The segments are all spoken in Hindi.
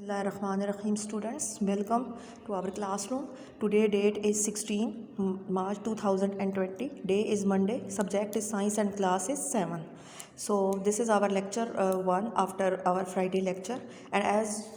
Bismillahirrahmanirrahim students, welcome to our classroom. Today date is 16 March 2020. Day is Monday. Subject is science and class is 7. So this is our lecture 1 after our Friday lecture, and as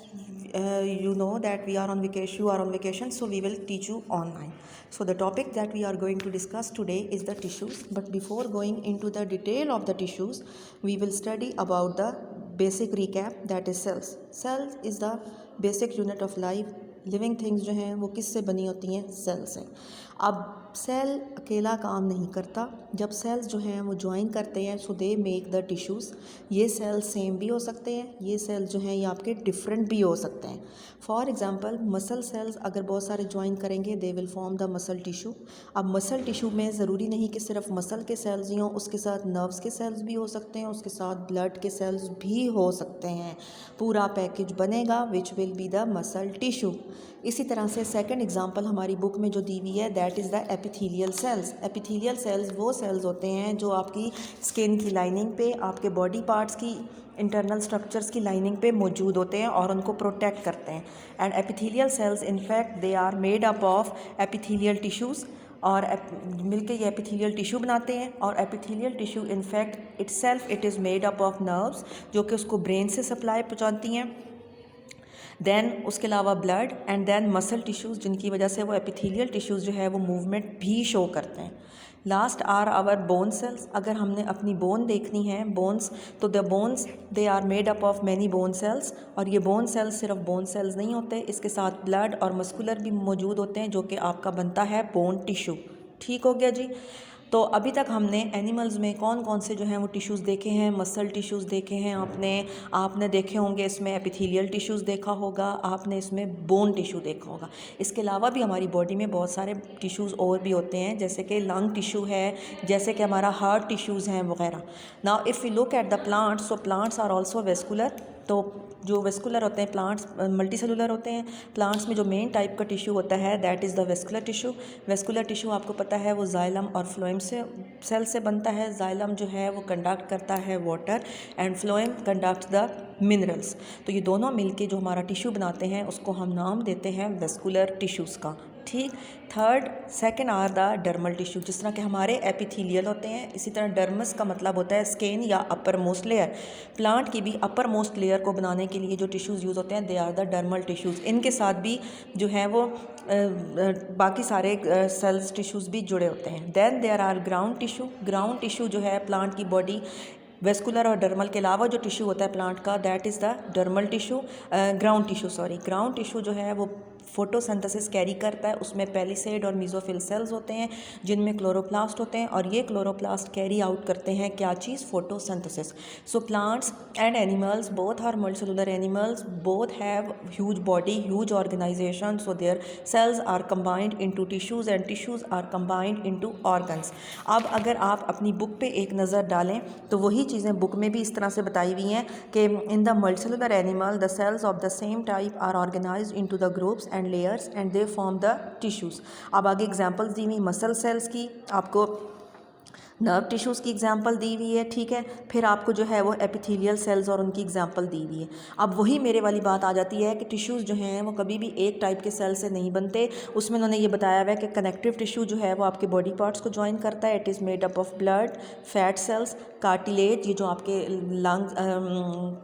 you know that we are on vacation, you are on vacation, so we will teach you online. So the topic that we are going to discuss today is the tissues, but before going into the detail of the tissues, we will study about the basic recap, that is cells. Cells is the basic unit of life. Living things जो हैं वो किससे बनी होती हैं? सेल से। अब सेल अकेला काम नहीं करता, जब सेल्स जो हैं वो ज्वाइन करते हैं सो दे मेक द टिश्यूज़। ये सेल्स सेम भी हो सकते हैं, ये सेल्स जो हैं ये आपके डिफरेंट भी हो सकते हैं। फॉर एग्जांपल मसल सेल्स अगर बहुत सारे ज्वाइन करेंगे they will form the muscle tissue. अब मसल टिश्यू में ज़रूरी नहीं कि सिर्फ मसल के सेल्स ही हों, उसके साथ नर्व्स के सेल्स भी हो सकते हैं, उसके साथ ब्लड के सेल्स भी हो सकते हैं। पूरा पैकेज बनेगा which will be the muscle tissue. इसी तरह से सेकंड एग्जांपल हमारी बुक में जो दी हुई है that is the epithelial cells. Epithelial cells वो सेल्स होते हैं जो आपकी स्किन की लाइनिंग पे, आपके बॉडी पार्ट्स की इंटरनल स्ट्रक्चर्स की लाइनिंग पे मौजूद होते हैं और उनको प्रोटेक्ट करते हैं। And epithelial cells in fact they are made up of epithelial tissues, और मिलके ये एपिथेलियल टिश्यू बनाते हैं। और epithelial tissue in fact itself it is made up of nerves जो कि उसको ब्रेन से सप्लाई पहुँचाती हैं, देन उसके अलावा blood and then muscle tissues जिनकी वजह से वो एपिथेलियल टिश्यूज़ जो है वो मूवमेंट भी शो करते हैं। Last are our bone cells. अगर हमने अपनी बोन देखनी है, बोन्स, तो the bones they are made up of many bone cells, और ये बोन सेल्स सिर्फ बोन सेल्स नहीं होते, इसके साथ ब्लड और मस्कुलर भी मौजूद होते हैं जो कि आपका बनता है बोन टिश्यू। ठीक हो गया जी। तो अभी तक हमने एनिमल्स में कौन कौन से जो हैं वो टिश्यूज़ देखे हैं? मसल टिश्यूज़ देखे हैं आपने देखे होंगे, इसमें एपिथेलियल टिश्यूज़ देखा होगा, आपने इसमें बोन टिश्यू देखा होगा। इसके अलावा भी हमारी बॉडी में बहुत सारे टिश्यूज़ और भी होते हैं, जैसे कि लंग टिश्यू है, जैसे कि हमारा हार्ट टिश्यूज़ हैं वगैरह। Now if we look at the plants, so plants are also vascular. तो जो वेस्कुलर होते हैं प्लांट्स मल्टी सेलुलर होते हैं। प्लांट्स में जो मेन टाइप का टिश्यू होता है that is the vascular tissue. Vascular tissue आपको पता है वो जाइलम और फ्लोएम से सेल से बनता है। जाइलम जो है वो कंडक्ट करता है water and phloem conduct the minerals. तो ये दोनों मिलके जो हमारा टिश्यू बनाते हैं उसको हम नाम देते हैं वेस्कुलर टिश्यूज़ का। ठीक। Second are the dermal tissue. जिस तरह के हमारे एपिथेलियल होते हैं, इसी तरह डर्मस का मतलब होता है स्किन या अपर मोस्ट लेयर। प्लांट की भी अपर मोस्ट लेयर को बनाने के लिए जो टिश्यूज़ यूज़ होते हैं they are the dermal tissues. इनके साथ भी जो है वो बाकी सारे सेल्स टिश्यूज़ भी जुड़े होते हैं। Then there are ground tissue. Ground tissue जो है प्लांट की बॉडी वेस्कुलर और डर्मल के अलावा जो टिश्यू होता है प्लांट का that is the dermal tissue, ground tissue sorry. Ground tissue जो है वो फोटोसिंथेसिस कैरी करता है, उसमें पेलिसेड और मीज़ोफिल सेल्स होते हैं जिनमें क्लोरोप्लास्ट होते हैं, और ये क्लोरोप्लास्ट कैरी आउट करते हैं क्या चीज़? Photosynthesis. So plants and animals both are multicellular animals, both have huge body, huge organisation, so their cells are combined into tissues and tissues are combined into organs. अब अगर आप अपनी बुक पे एक नज़र डालें तो वही चीज़ें बुक में भी इस तरह से बताई हुई हैं कि in the multicellular animal the cells of the same type are organized into the groups and layers and they form the tissues. अब आगे एग्जांपल्स दी हुई मसल सेल्स की, आपको नर्व टिश्यूज़ की एग्जांपल दी हुई है। ठीक है। फिर आपको जो है वो एपिथेलियल सेल्स और उनकी एग्जांपल दी हुई है। अब वही मेरे वाली बात आ जाती है कि टिश्यूज़ जो हैं वो कभी भी एक टाइप के सेल से नहीं बनते। उसमें उन्होंने ये बताया हुआ है कि कनेक्टिव टिश्यू जो है वो आपके बॉडी पार्ट्स को ज्वाइन करता है। It is made up of blood, fat cells, cartilage, ये जो आपके लंग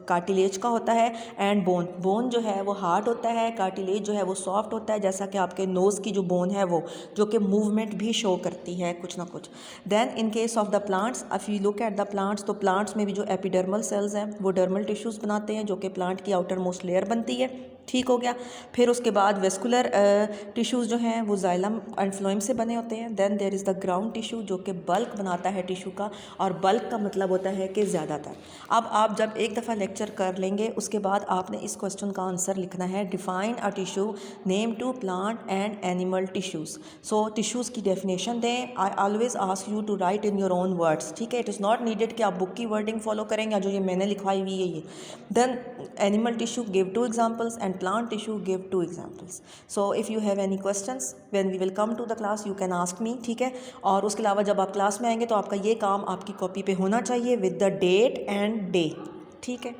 कार्टिलेज का होता है, एंड बोन। बोन जो है वो हार्ड होता है, कार्टिलेज जो है वो सॉफ्ट होता है, जैसा कि आपके नोज़ की जो बोन है वो, जो कि मूवमेंट भी शो करती है कुछ ना कुछ। Then in case of the plants, if you look at the plants, तो प्लांट्स में भी जो एपिडर्मल सेल्स हैं वो डर्मल टिश्यूज़ बनाते हैं जो कि प्लांट की आउटर मोस्ट लेयर बनती है। ठीक हो गया। फिर उसके बाद वेस्कुलर टिश्यूज़ जो हैं वो जाइलम एंड फ्लोएम से बने होते हैं। Then there is the ground tissue जो कि बल्क बनाता है टिश्यू का, और बल्क का मतलब होता है कि ज़्यादातर। अब आप जब एक दफ़ा लेक्चर कर लेंगे उसके बाद आपने इस क्वेश्चन का आंसर लिखना है, define a tissue, name two plant and animal tissues. So tissues की डेफिनेशन दें। I always ask you to write in your own words. ठीक है। इट इज़ नॉट नीडेड कि आप बुक की वर्डिंग फॉलो करेंगे जो ये मैंने लिखवाई हुई है ये। Then animal tissue give 2 examples and plant tissue give 2 examples. So if you have any questions when we will come to the class you can ask me. ठीक है। और उसके अलावा जब आप क्लास में आएंगे तो आपका ये काम आपकी कॉपी पे होना चाहिए with the date and day. ठीक है।